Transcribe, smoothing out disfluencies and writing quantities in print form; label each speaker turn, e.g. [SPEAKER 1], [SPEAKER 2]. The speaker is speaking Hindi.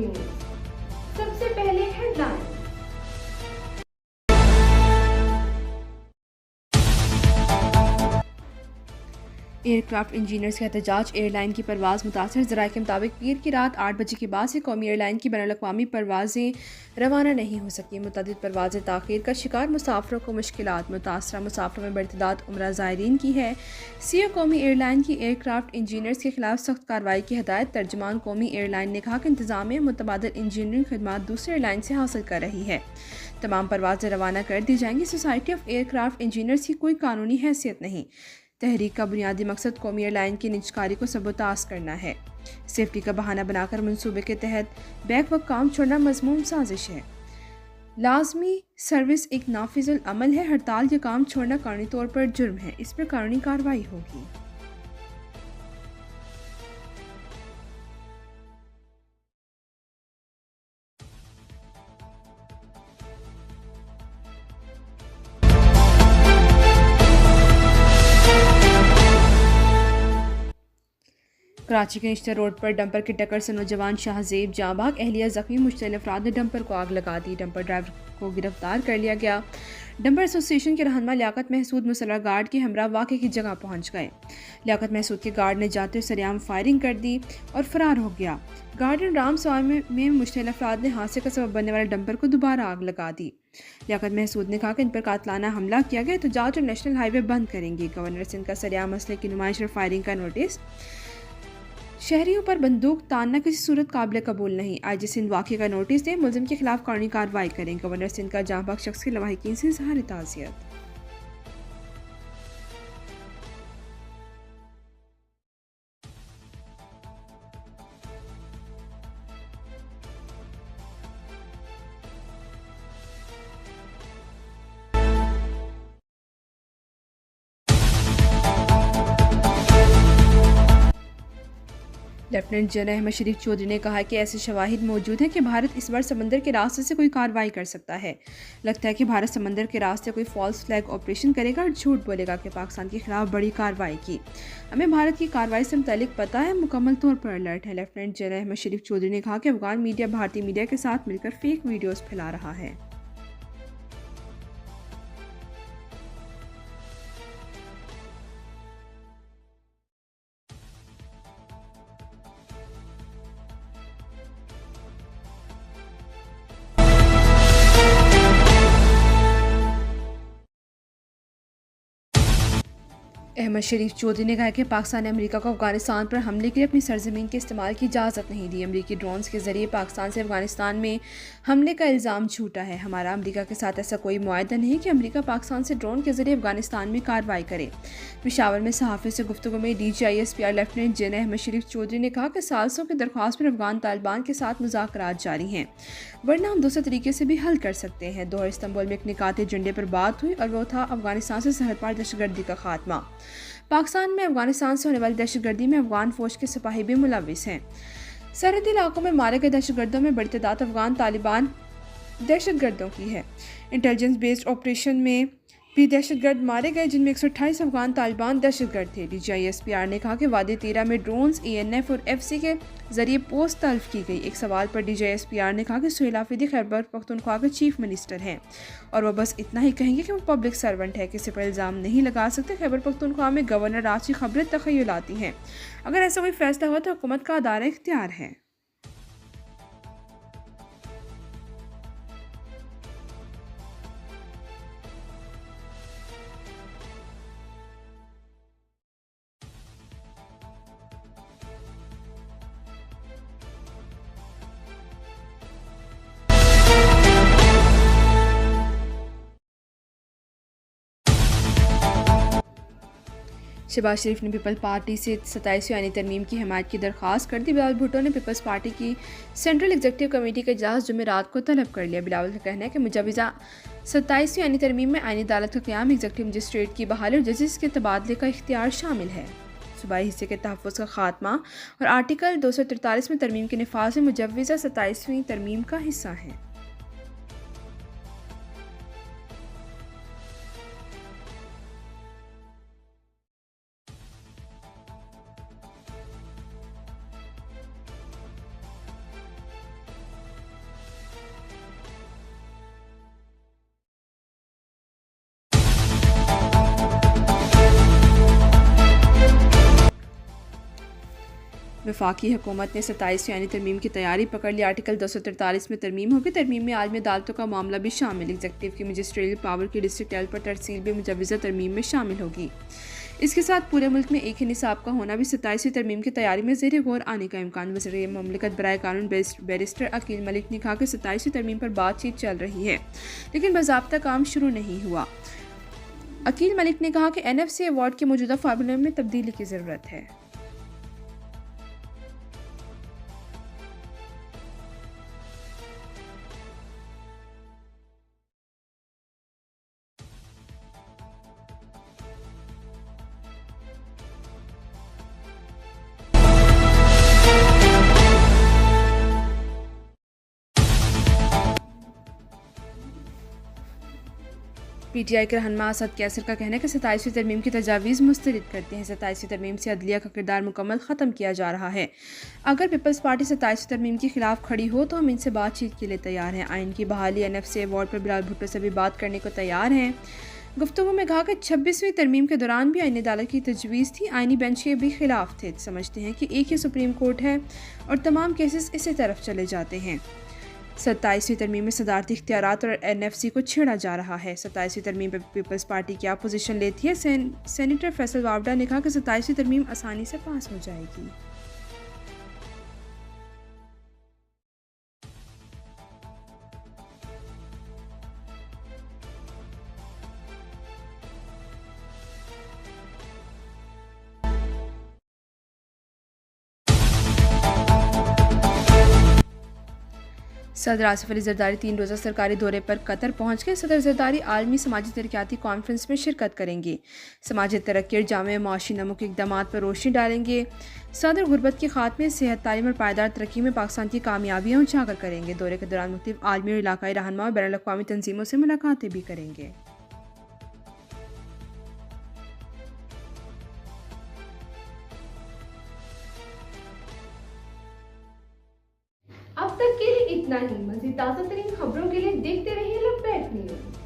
[SPEAKER 1] TV news. सबसे पहले हेडलाइन। एयरक्राफ्ट इंजीनियर्स का एहतजाज, एयरलाइन की परवाज़ मुतासर। ज़राए के मुताबिक पीर की रात 8 बजे के बाद से कौमी एयरलाइन की बैनुल-अक़वामी परवाज़ें रवाना नहीं हो सकी। मुतअद्दिद परवाज़ें ताख़ीर का शिकार, मुसाफिरों को मुश्किलात। मुतासरा मुसाफिरों में बड़ी तादाद उम्रा ज़ायरीन की है। सीईओ कौमी एयरलाइन की एयरक्राफ्ट इंजीनियर्स के खिलाफ सख्त कार्रवाई की हदायत। तर्जमान कौमी एयरलाइन ने कहा कि इंतज़ामिया मुतबादिल इंजीनियरिंग खदमात दूसरी एयरलाइन से हासिल कर रही है। तमाम परवाज़ें रवाना कर दी जाएंगी। सोसाइटी ऑफ एयरक्राफ्ट इंजीनियर्स की कोई कानूनी हैसियत नहीं। तहरीक का बुनियादी मकसद कौमी एयरलाइन की निजकारी को सबूतास करना है। सेफ्टी का बहाना बनाकर मंसूबे के तहत बैक वक्त काम छोड़ना मज़मूम साजिश है। लाजमी सर्विस एक नाफिजुल अमल है। हड़ताल या काम छोड़ना कानूनी तौर पर जुर्म है। इस पर कानूनी कार्रवाई होगी। कराची के निश्तर रोड पर डंपर की टक्कर से नौजवान शाहजेब जाँ बाग, एहलिया जख्मी। मुश्तलिल अफराद ने डंपर को आग लगा दी। डंपर ड्राइवर को गिरफ्तार कर लिया गया। डंपर एसोसिएशन के रहनुमा लियाकत महसूद मुसल्लह गार्ड के हमरा वाक़े की जगह पहुंच गए। लियाकत महसूद के गार्ड ने जाते हुए सरेआम फायरिंग कर दी और फरार हो गया। गार्डन राम स्वामी में मुश्तलिल अफराद ने हादसे का सबब बनने वाले डंपर को दोबारा आग लगा दी। लियाकत महसूद ने कहा कि इन पर कातलाना हमला किया गया तो जांच और नेशनल हाईवे बंद करेंगे। गवर्नर सिंध का सरेआम मसले की नुमाइश और फायरिंग का नोटिस। शहरियों पर बंदूक तानना किसी सूरत काबिल कबूल नहीं। आईजी सिंध वाक़े का नोटिस दें, मुलजिम के खिलाफ कानूनी कार्रवाई करें। गवर्नर सिंध का जाँ बाग शख्स के लवाहिकीन से इज़हार ताज़ियत। लेफ्टिनेंट जनरल अहमद शरीफ चौधरी ने कहा कि ऐसे शवाहिद मौजूद हैं कि भारत इस बार समंदर के रास्ते से कोई कार्रवाई कर सकता है। लगता है कि भारत समंदर के रास्ते कोई फॉल्स फ्लैग ऑपरेशन करेगा और झूठ बोलेगा कि पाकिस्तान के खिलाफ बड़ी कार्रवाई की। हमें भारत की कार्रवाई से मुतालिक पता है, मुकम्मल तौर पर अलर्ट है। लेफ्टिनेंट जनरल अहमद शरीफ चौधरी ने कहा कि अफगान मीडिया भारतीय मीडिया के साथ मिलकर फेक वीडियोज़ फैला रहा है। अहमद शरीफ चौधरी ने कहा कि पाकिस्तान ने अमेरिका को अफगानिस्तान पर हमले के लिए अपनी सरजमीन के इस्तेमाल की इजाज़त नहीं दी। अमेरिकी ड्रोन्स के जरिए पाकिस्तान से अफगानिस्तान में हमले का इल्ज़ाम झूठा है। हमारा अमेरिका के साथ ऐसा कोई मुआहदा नहीं कि अमेरिका पाकिस्तान से ड्रोन के जरिए अफगानिस्तान में कार्रवाई करे। पेशावर में सहाफ़ियों से गुफ्तगू में DGISPR लेफ्टिनेंट जनरल अहमद शरीफ चौधरी ने कहा कि सालसों की दरख्वास्त पर अफगान तालिबान के साथ मुज़ाकरात जारी हैं, वरना हम दूसरे तरीके से भी हल कर सकते हैं। दोहर इस्तांबुल में एक निकात एजेंडे पर बात हुई और वो था अफगानिस्तान से सरहद पार दहशतगर्दी का खात्मा। पाकिस्तान में अफगानिस्तान से होने वाली दहशतगर्दी में अफगान फौज के सिपाही भी मुलविस हैं। सरहदी इलाकों में मारे गए दहशतगर्दों में बड़ी तादाद अफगान तालिबान दहशतगर्दों की है। इंटेलिजेंस बेस्ड ऑपरेशन में भी दहशतगर्द मारे गए, जिनमें 128 अफगान तालिबान दहशतगर्द थे। DGISPR ने कहा कि वादी तीरा में ड्रोन्स ANF और FC के जरिए पोस्ट तल्फ की गई। एक सवाल पर DGISPR ने कहा कि सुहेल आफरीदी खैबर पख्तूनख्वा के चीफ मिनिस्टर हैं और वह बस इतना ही कहेंगे कि वो पब्लिक सर्वेंट है, किसी पर इल्ज़ाम नहीं लगा सकते। खैबर पख्तूनख्वा में गवर्नर राज की खबरें तखय्युलाती हैं। अगर ऐसा कोई फैसला हुआ तो हुकूमत का अदारा इख्तियार है। शहबाज शरीफ ने पीपल पार्टी से 27वीं आईनी तरमीम की हिमायत की दरख्वास्त कर दी। बिलावल भुट्टो ने पीपल्स पार्टी की सेंट्रल एग्जीक्यूटिव कमेटी का इजलास जुमेरात को तलब कर लिया। बिलावल का कहना है कि मुजवज़ा 27वीं आईनी तरमीम में आईनी अदालत का क़याम, एग्जीक्यूटिव मजिस्ट्रेट की बहाली और जजेस के तबादले का इख्तियार शामिल है। सूबाई हिस्से के तहफ़्फ़ुज़ का खात्मा और आर्टिकल 243 में तरमीम के नफाज में मुजवज़ा 27वीं तरमीम का हिस्सा है। वफाकी हुकूमत ने 27वीं आईनी तरमीम की तैयारी पकड़ ली। आर्टिकल 243 में तरमीम होगी। तरमीम में आलमी अदालतों का मामला भी शामिल। एग्जीक्यूटिव की मजिस्ट्रियल पावर की डिस्ट्रिक्ट लेवल पर तरसील भी मुजवज़ा तरमीम में शामिल होगी। इसके साथ पूरे मुल्क में एक ही निसाब का होना भी 27वीं तरमीम की तैयारी में ज़ेर गौर आने का इम्कान। वज़ीर मुमलिकत बराए कानून बैरिस्टर अकील मलिक ने कहा कि 27वीं तरमीम पर बातचीत चल रही है, लेकिन बाज़ाब्ता काम शुरू नहीं हुआ। अकील मलिक ने कहा कि NFC अवार्ड के मौजूदा फार्मूले में तब्दीली की ज़रूरत है। PTI के रहनुमा असद कैसर का कहना है कि 27वीं तरमीम की तजावीज़ मुस्तरद करते हैं। 27वीं तरमीम से अदलिया का किरदार मुकम्मल ख़त्म किया जा रहा है। अगर पीपल्स पार्टी 27वीं तरमीम के खिलाफ खड़ी हो तो हम इनसे बातचीत के लिए तैयार हैं। आइन की बहाली NFC अवार्ड पर बिलाल भुट्टो से भी बात करने को तैयार हैं। गुफ्तगू में कहा कि 26वीं तरमीम के दौरान भी आईनी अदालत की तजवीज़ थी, आईनी बेंच के भी खिलाफ थे। समझते हैं कि एक ही सुप्रीम कोर्ट है और तमाम केसेस इसी तरफ चले जाते हैं। 27वीं तरमीम में सदारती इख्तियारात और NFC को छेड़ा जा रहा है। 27वीं तरमीम पर पीपल्स पार्टी क्या पोजीशन लेती है? सेनेटर फैसल वावडा ने कहा कि 27वीं तरमीम आसानी से पास हो जाएगी। सदर आसिफ अली जरदारी 3 रोज़ा सरकारी दौरे पर कतर पहुँच गए। सदर जरदारी आलमी समाजी तरक्याती कॉन्फ्रेंस में शिरकत करेंगे। समाजी तरक्की और जामे माशी नमो के इक़दाम पर रोशनी डालेंगे। सदर गुरबत के खात्मे, सेहत, तालीम और पायदार तरक्की में पाकिस्तान की कामयाबियाँ उजागर करेंगे। दौरे के दौरान मुख्तलिफ आलमी और इलाकाई रहनुमा और बैनुल अक़वामी तंजीमों से मुलाकातें भी करेंगे।
[SPEAKER 2] अब तक के लिए इतना ही। मज़ीद ताज़ा तरीन खबरों के लिए देखते रहिए लपैट न्यूज़।